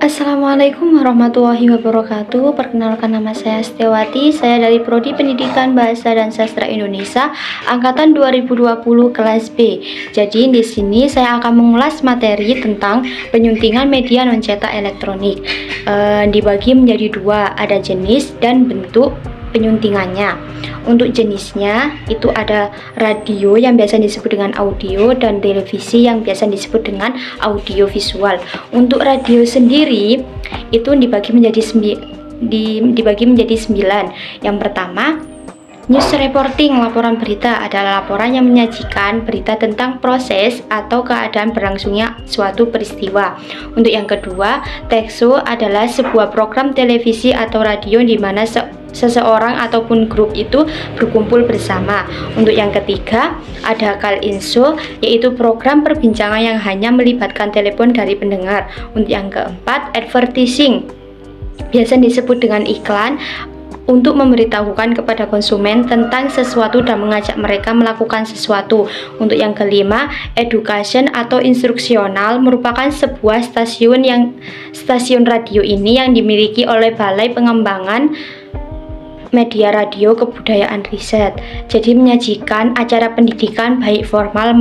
Assalamualaikum warahmatullahi wabarakatuh. Perkenalkan, nama saya Setiawati. Saya dari Prodi Pendidikan Bahasa dan Sastra Indonesia angkatan 2020 kelas B. Jadi di sini saya akan mengulas materi tentang penyuntingan media non cetak elektronik. Dibagi menjadi dua, ada jenis dan bentuk penyuntingannya. Untuk jenisnya itu ada radio yang biasa disebut dengan audio dan televisi yang biasa disebut dengan audio visual. Untuk radio sendiri itu dibagi menjadi 9. Yang pertama, news reporting, laporan berita adalah laporan yang menyajikan berita tentang proses atau keadaan berlangsungnya suatu peristiwa. Untuk yang kedua, talk show adalah sebuah program televisi atau radio di mana seseorang ataupun grup itu berkumpul bersama. Untuk yang ketiga, ada call-in show, yaitu program perbincangan yang hanya melibatkan telepon dari pendengar. Untuk yang keempat, advertising, biasa disebut dengan iklan, untuk memberitahukan kepada konsumen tentang sesuatu dan mengajak mereka melakukan sesuatu. Untuk yang kelima, education atau instruksional merupakan sebuah stasiun radio ini yang dimiliki oleh Balai Pengembangan Media Radio Kebudayaan Riset. Jadi menyajikan acara pendidikan baik formal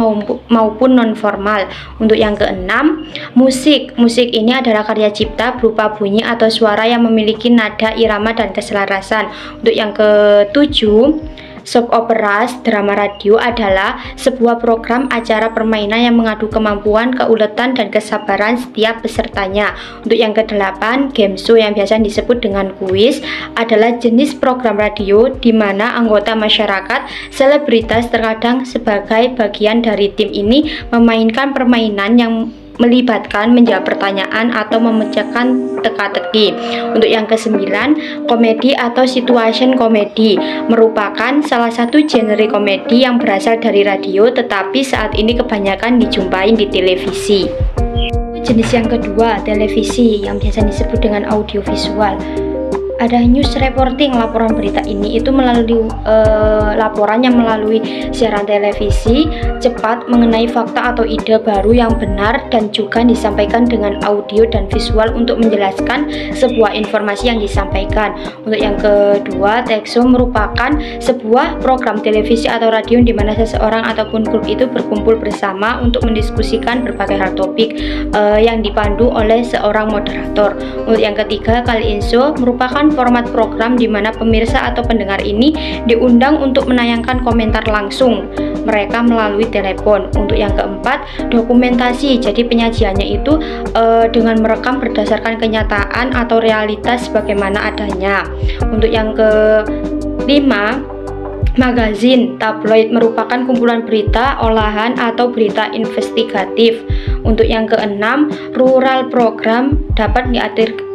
maupun non formal. Untuk yang keenam, musik. Musik ini adalah karya cipta berupa bunyi atau suara yang memiliki nada, irama, dan keselarasan. Untuk yang ketujuh, soap operas, drama radio adalah sebuah program acara permainan yang mengadu kemampuan, keuletan, dan kesabaran setiap pesertanya. Untuk yang kedelapan, game show yang biasa disebut dengan kuis adalah jenis program radio di mana anggota masyarakat, selebritas terkadang sebagai bagian dari tim ini memainkan permainan yang melibatkan menjawab pertanyaan atau memecahkan teka-teki. Untuk yang kesembilan, komedi atau situation komedi merupakan salah satu genre komedi yang berasal dari radio tetapi saat ini kebanyakan dijumpai di televisi. Jenis yang kedua, televisi yang biasa disebut dengan audiovisual. Ada news reporting, laporan berita ini itu melalui laporan yang melalui siaran televisi cepat mengenai fakta atau ide baru yang benar dan juga disampaikan dengan audio dan visual untuk menjelaskan sebuah informasi yang disampaikan. Untuk yang kedua, talk show merupakan sebuah program televisi atau radio di mana seseorang ataupun grup itu berkumpul bersama untuk mendiskusikan berbagai hal topik yang dipandu oleh seorang moderator. Untuk yang ketiga, call-in show merupakan format program di mana pemirsa atau pendengar ini diundang untuk menayangkan komentar langsung mereka melalui telepon. Untuk yang keempat, dokumentasi. Jadi penyajiannya itu dengan merekam berdasarkan kenyataan atau realitas bagaimana adanya. Untuk yang kelima, magazin tabloid merupakan kumpulan berita olahan atau berita investigatif. Untuk yang keenam, rural program dapat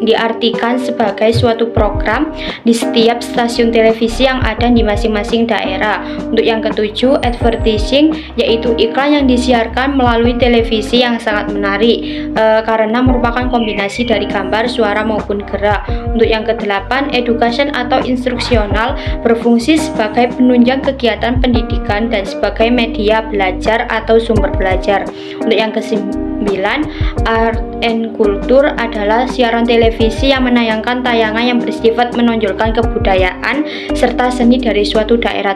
diartikan sebagai suatu program di setiap stasiun televisi yang ada di masing-masing daerah. Untuk yang ketujuh, advertising, yaitu iklan yang disiarkan melalui televisi yang sangat menarik karena merupakan kombinasi dari gambar, suara maupun gerak. Untuk yang kedelapan, education atau instruksional berfungsi sebagai penunjang kegiatan pendidikan dan sebagai media belajar atau sumber belajar. Untuk yang kesembilan, art and culture adalah siaran televisi yang menayangkan tayangan yang bersifat menonjolkan kebudayaan serta seni dari suatu daerah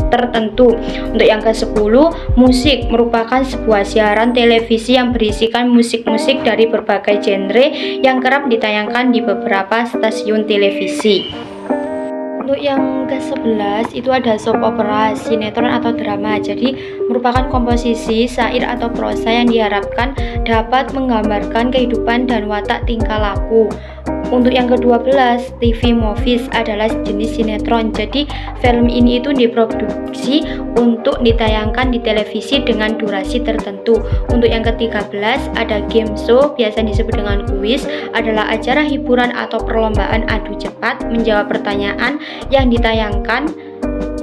tertentu. Untuk yang ke-10, musik merupakan sebuah siaran televisi yang berisikan musik-musik dari berbagai genre yang kerap ditayangkan di beberapa stasiun televisi. Untuk yang ke-11 itu ada soap opera, sinetron atau drama. Jadi merupakan komposisi syair atau prosa yang diharapkan dapat menggambarkan kehidupan dan watak tingkah laku. Untuk yang ke-12, TV movies adalah jenis sinetron. Jadi film ini itu diproduksi untuk ditayangkan di televisi dengan durasi tertentu. Untuk yang ke-13 ada game show, biasa disebut dengan kuis, adalah acara hiburan atau perlombaan adu cepat menjawab pertanyaan yang ditayangkan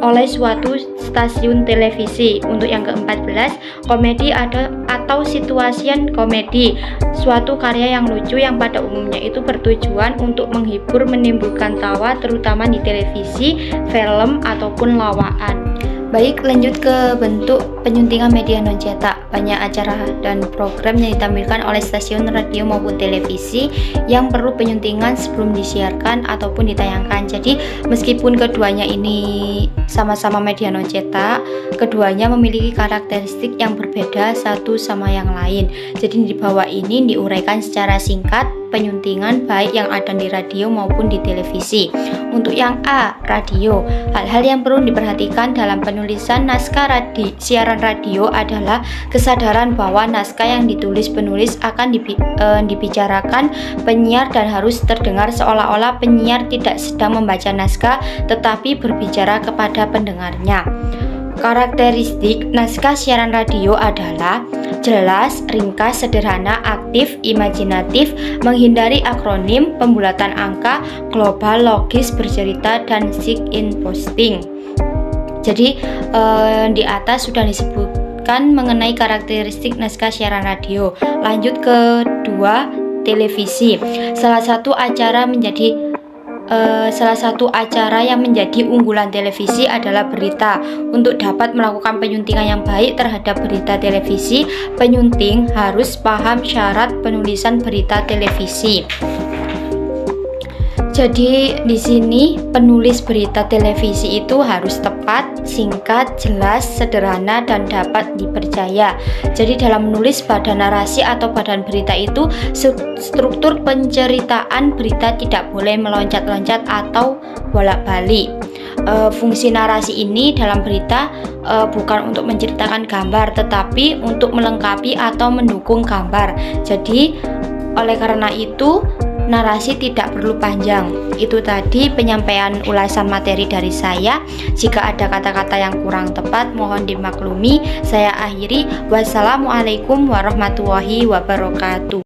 oleh suatu stasiun televisi. Untuk yang ke-14, komedi atau situation komedi, suatu karya yang lucu yang pada umumnya itu bertujuan untuk menghibur, menimbulkan tawa terutama di televisi, film ataupun lawaan. Baik, lanjut ke bentuk penyuntingan media non cetak. banyak acara dan program yang ditampilkan oleh stasiun radio maupun televisi yang perlu penyuntingan sebelum disiarkan ataupun ditayangkan. Jadi meskipun keduanya ini sama-sama media non cetak, keduanya memiliki karakteristik yang berbeda satu sama yang lain. Jadi di bawah ini diuraikan secara singkat penyuntingan baik yang ada di radio maupun di televisi. Untuk yang A, radio. Hal-hal yang perlu diperhatikan dalam penulisan naskah siaran radio adalah kesadaran bahwa naskah yang ditulis penulis akan dibicarakan penyiar dan harus terdengar seolah-olah penyiar tidak sedang membaca naskah tetapi berbicara kepada pendengarnya. Karakteristik naskah siaran radio adalah jelas, ringkas, sederhana, aktif, imajinatif, menghindari akronim, pembulatan angka, global, logis, bercerita, dan seek in posting. Jadi di atas sudah disebutkan mengenai karakteristik naskah siaran radio. Lanjut ke 2, televisi. Salah satu acara yang menjadi unggulan televisi adalah berita. Untuk dapat melakukan penyuntingan yang baik terhadap berita televisi, penyunting harus paham syarat penulisan berita televisi. Jadi di sini penulis berita televisi itu harus tepat, singkat, jelas, sederhana, dan dapat dipercaya. Jadi dalam menulis badan narasi atau badan berita itu, struktur penceritaan berita tidak boleh meloncat-loncat atau bolak-balik. Fungsi narasi ini dalam berita bukan untuk menceritakan gambar, tetapi untuk melengkapi atau mendukung gambar. Jadi oleh karena itu narasi tidak perlu panjang. Itu tadi penyampaian ulasan materi dari saya. Jika ada kata-kata yang kurang tepat, mohon dimaklumi. Saya akhiri. Wassalamualaikum warahmatullahi wabarakatuh.